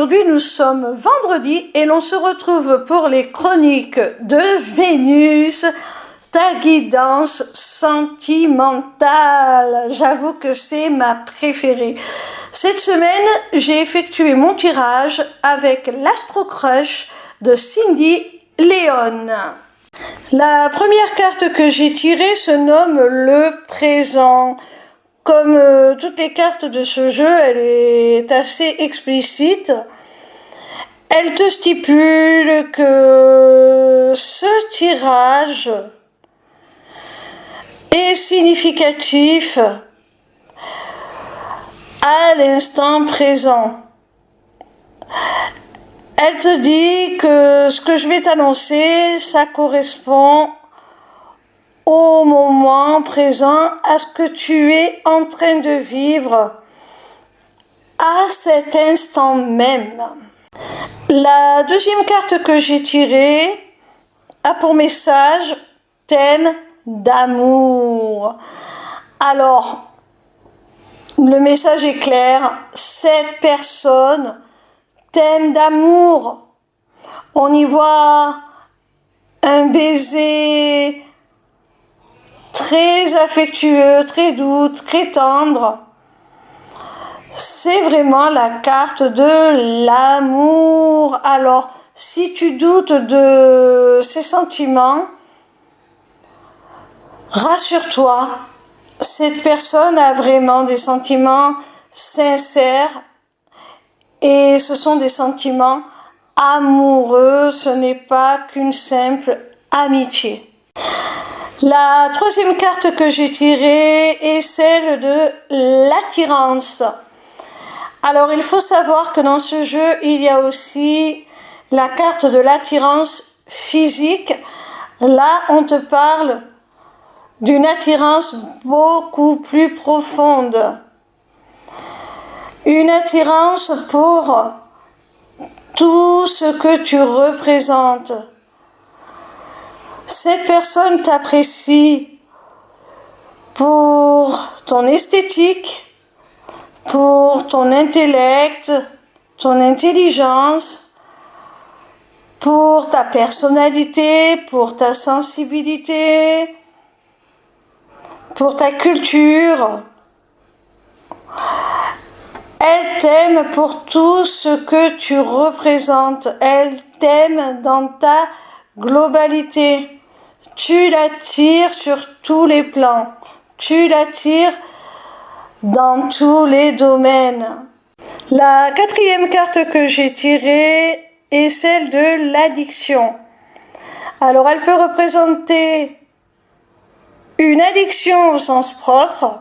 Aujourd'hui, nous sommes vendredi et l'on se retrouve pour les chroniques de Vénus, ta guidance sentimentale. J'avoue que c'est ma préférée. Cette semaine, j'ai effectué mon tirage avec l'Astro Crush de Cindy Léon. La première carte que j'ai tirée se nomme le présent. Comme toutes les cartes de ce jeu, elle est assez explicite. Elle te stipule que ce tirage est significatif à l'instant présent. Elle te dit que ce que je vais t'annoncer, ça correspond au moment présent, à ce que tu es en train de vivre à cet instant même. La deuxième carte que j'ai tirée a pour message thème d'amour. Alors, le message est clair, cette personne thème d'amour. On y voit un baiser très affectueux, très doux, très tendre. C'est vraiment la carte de l'amour. Alors, si tu doutes de ces sentiments, rassure-toi, cette personne a vraiment des sentiments sincères et ce sont des sentiments amoureux, ce n'est pas qu'une simple amitié. La troisième carte que j'ai tirée est celle de l'attirance. Alors il faut savoir que dans ce jeu, il y a aussi la carte de l'attirance physique. Là, on te parle d'une attirance beaucoup plus profonde. Une attirance pour tout ce que tu représentes. Cette personne t'apprécie pour ton esthétique, pour ton intellect, ton intelligence, pour ta personnalité, pour ta sensibilité, pour ta culture. Elle t'aime pour tout ce que tu représentes. Elle t'aime dans ta globalité. Tu l'attires sur tous les plans. Tu l'attires dans tous les domaines. La quatrième carte que j'ai tirée est celle de l'addiction. Alors, elle peut représenter une addiction au sens propre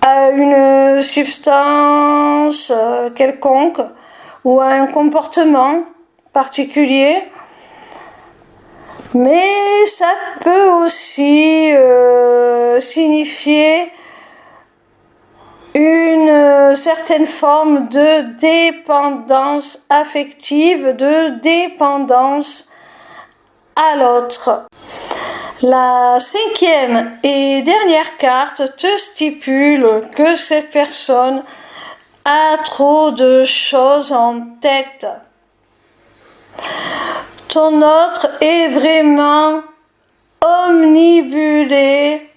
à une substance quelconque ou à un comportement particulier. Mais ça peut aussi signifier une certaine forme de dépendance affective, de dépendance à l'autre. La cinquième et dernière carte te stipule que cette personne a trop de choses en tête. Ton autre est vraiment omnibulé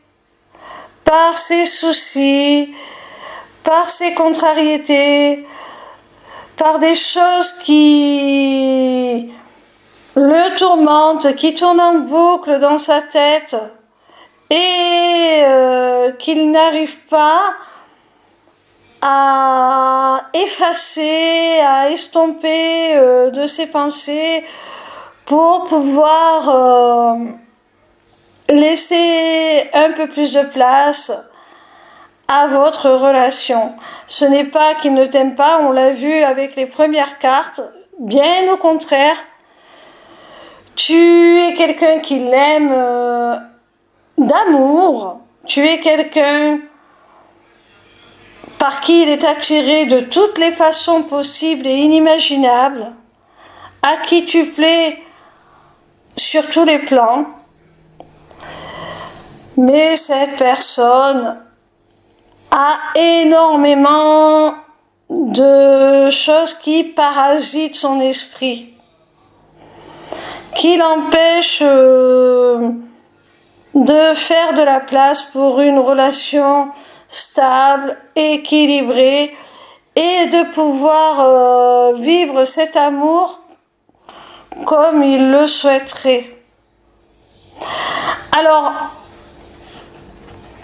par ses soucis, par ses contrariétés, par des choses qui le tourmentent, qui tournent en boucle dans sa tête et qu'il n'arrive pas à effacer, à estomper de ses pensées pour pouvoir laisser un peu plus de place à votre relation. Ce n'est pas qu'il ne t'aime pas, on l'a vu avec les premières cartes, bien au contraire. Tu es quelqu'un qui l'aime d'amour, tu es quelqu'un par qui il est attiré de toutes les façons possibles et inimaginables, à qui tu plais sur tous les plans. Mais cette personne a énormément de choses qui parasitent son esprit, qui l'empêchent de faire de la place pour une relation stable, équilibrée, et de pouvoir vivre cet amour comme il le souhaiterait. Alors,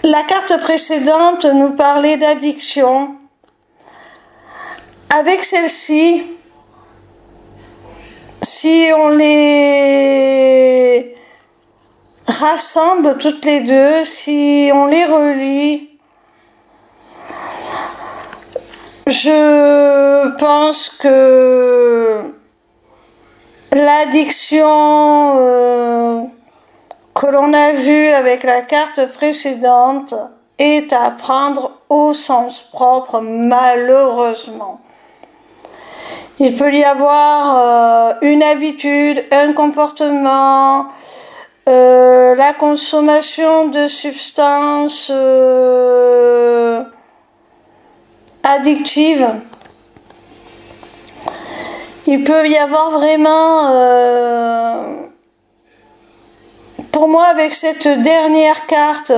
la carte précédente nous parlait d'addiction. Avec celle-ci, si on les rassemble toutes les deux, si on les relie, je pense que l'addiction que l'on a vue avec la carte précédente est à prendre au sens propre, malheureusement. Il peut y avoir une habitude, un comportement, la consommation de substances addictives. Il peut y avoir vraiment, pour moi, avec cette dernière carte,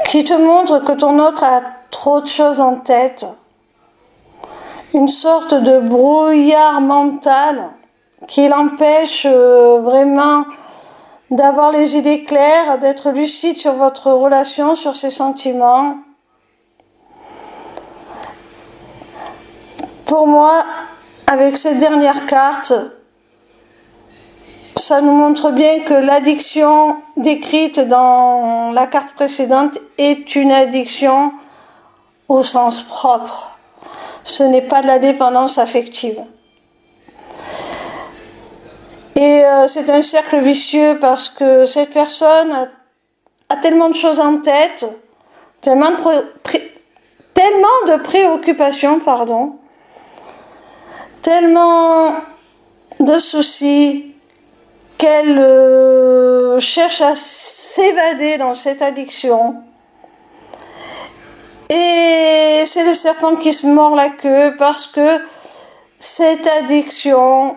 qui te montre que ton autre a trop de choses en tête, une sorte de brouillard mental qui l'empêche vraiment d'avoir les idées claires, d'être lucide sur votre relation, sur ses sentiments. Pour moi, avec cette dernière carte, ça nous montre bien que l'addiction décrite dans la carte précédente est une addiction au sens propre. Ce n'est pas de la dépendance affective. Et c'est un cercle vicieux parce que cette personne a tellement de choses en tête, tellement de préoccupations, tellement de soucis qu'elle cherche à s'évader dans cette addiction. Et c'est le serpent qui se mord la queue parce que cette addiction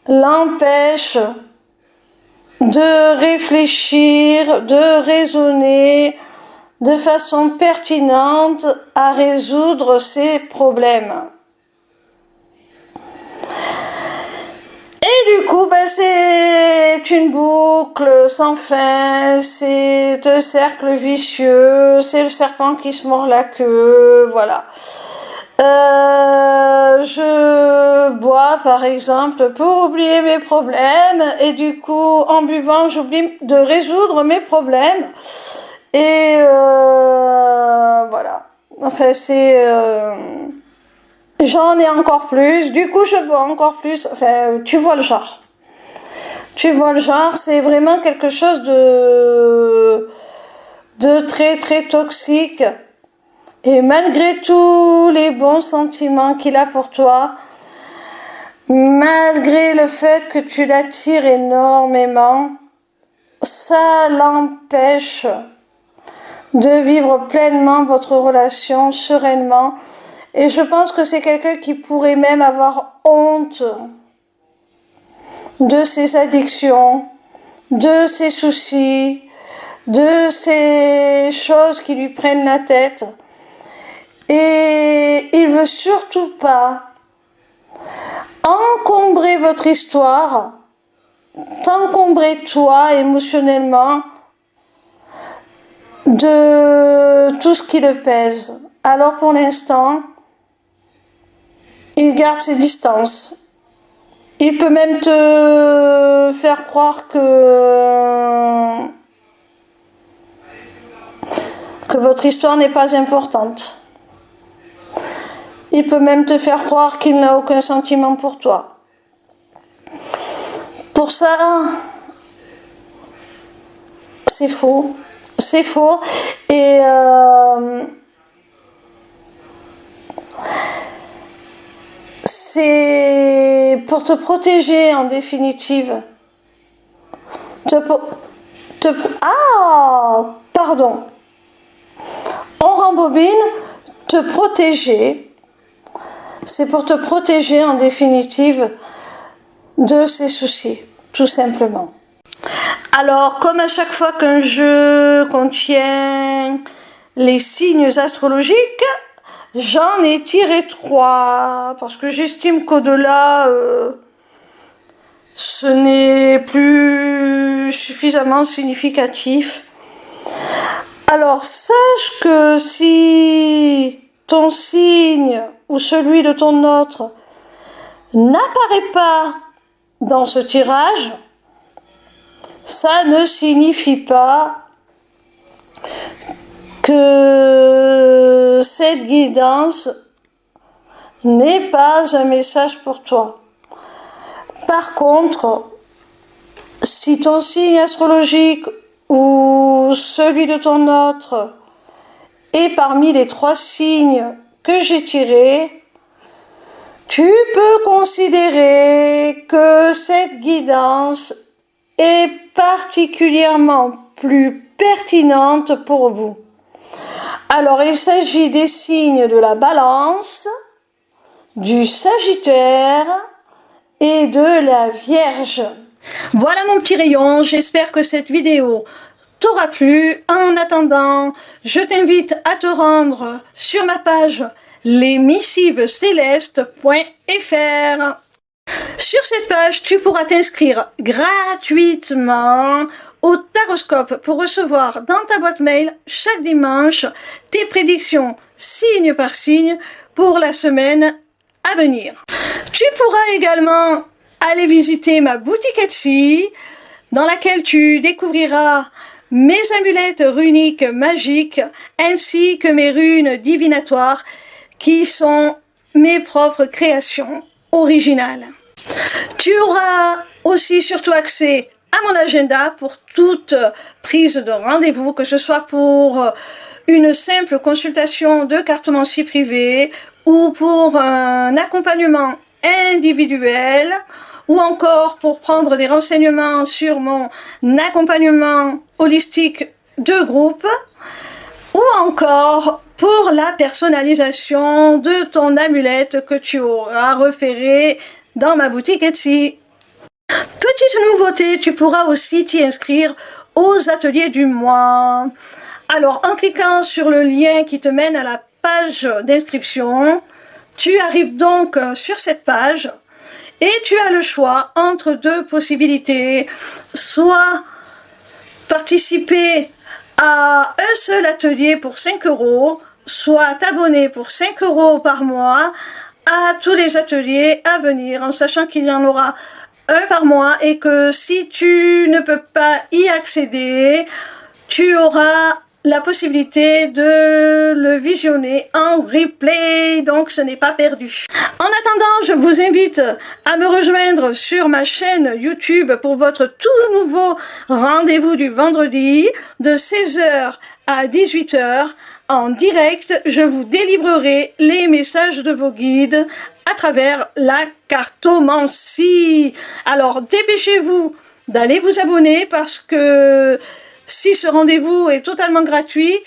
l'empêche de réfléchir, de raisonner de façon pertinente à résoudre ses problèmes. Et du coup, c'est une boucle sans fin, c'est un cercle vicieux, c'est le serpent qui se mord la queue, voilà. Je bois par exemple pour oublier mes problèmes et du coup en buvant j'oublie de résoudre mes problèmes et voilà. Enfin j'en ai encore plus, du coup je bois encore plus, enfin tu vois le genre. C'est vraiment quelque chose de très très toxique. Et malgré tous les bons sentiments qu'il a pour toi, malgré le fait que tu l'attires énormément, ça l'empêche de vivre pleinement votre relation sereinement. Et je pense que c'est quelqu'un qui pourrait même avoir honte de ses addictions, de ses soucis, de ces choses qui lui prennent la tête. Et il veut surtout pas encombrer votre histoire, t'encombrer toi émotionnellement de tout ce qui le pèse. Alors pour l'instant, il garde ses distances. Il peut même te faire croire que votre histoire n'est pas importante. Il peut même te faire croire qu'il n'a aucun sentiment pour toi. Pour ça, c'est faux. C'est faux. Et c'est pour te protéger en définitive. Pardon. On rembobine. te protéger. C'est pour te protéger en définitive de ces soucis, tout simplement. Alors, comme à chaque fois qu'un jeu contient les signes astrologiques, j'en ai tiré 3, parce que j'estime qu'au-delà, ce n'est plus suffisamment significatif. Alors, sache que si ton signe ou celui de ton autre n'apparaît pas dans ce tirage, ça ne signifie pas que cette guidance n'est pas un message pour toi. Par contre, si ton signe astrologique ou celui de ton autre est parmi les 3 signes que j'ai tirés, tu peux considérer que cette guidance est particulièrement plus pertinente pour vous. Alors, il s'agit des signes de la Balance, du Sagittaire et de la Vierge. Voilà mon petit rayon, j'espère que cette vidéo t'aura plu. En attendant, je t'invite à te rendre sur ma page lesmissivescélestes.fr. Sur cette page, tu pourras t'inscrire gratuitement au Taroscope pour recevoir dans ta boîte mail chaque dimanche tes prédictions signe par signe pour la semaine à venir. Tu pourras également aller visiter ma boutique Etsy dans laquelle tu découvriras mes amulettes runiques magiques ainsi que mes runes divinatoires qui sont mes propres créations originales. Tu auras aussi surtout accès à mon agenda pour toute prise de rendez-vous, que ce soit pour une simple consultation de cartomancie privée ou pour un accompagnement individuel ou encore pour prendre des renseignements sur mon accompagnement holistique de groupe ou encore pour la personnalisation de ton amulette que tu auras repérée dans ma boutique Etsy. Petite nouveauté, tu pourras aussi t'y inscrire aux ateliers du mois. Alors, en cliquant sur le lien qui te mène à la page d'inscription, tu arrives donc sur cette page et tu as le choix entre 2 possibilités. Soit participer à un seul atelier pour 5 €, soit t'abonner pour 5 € par mois à tous les ateliers à venir, en sachant qu'il y en aura un par mois et que si tu ne peux pas y accéder, tu auras la possibilité de le visionner en replay, donc ce n'est pas perdu. En attendant, je vous invite à me rejoindre sur ma chaîne YouTube pour votre tout nouveau rendez-vous du vendredi de 16h à 18h. En direct, je vous délivrerai les messages de vos guides à travers la cartomancie. Alors, dépêchez-vous d'aller vous abonner parce que si ce rendez-vous est totalement gratuit,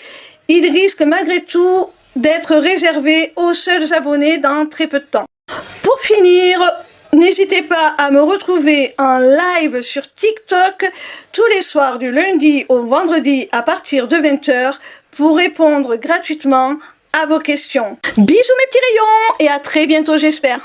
il risque malgré tout d'être réservé aux seuls abonnés dans très peu de temps. Pour finir, n'hésitez pas à me retrouver en live sur TikTok tous les soirs du lundi au vendredi à partir de 20h pour répondre gratuitement à vos questions. Bisous mes petits rayons et à très bientôt j'espère.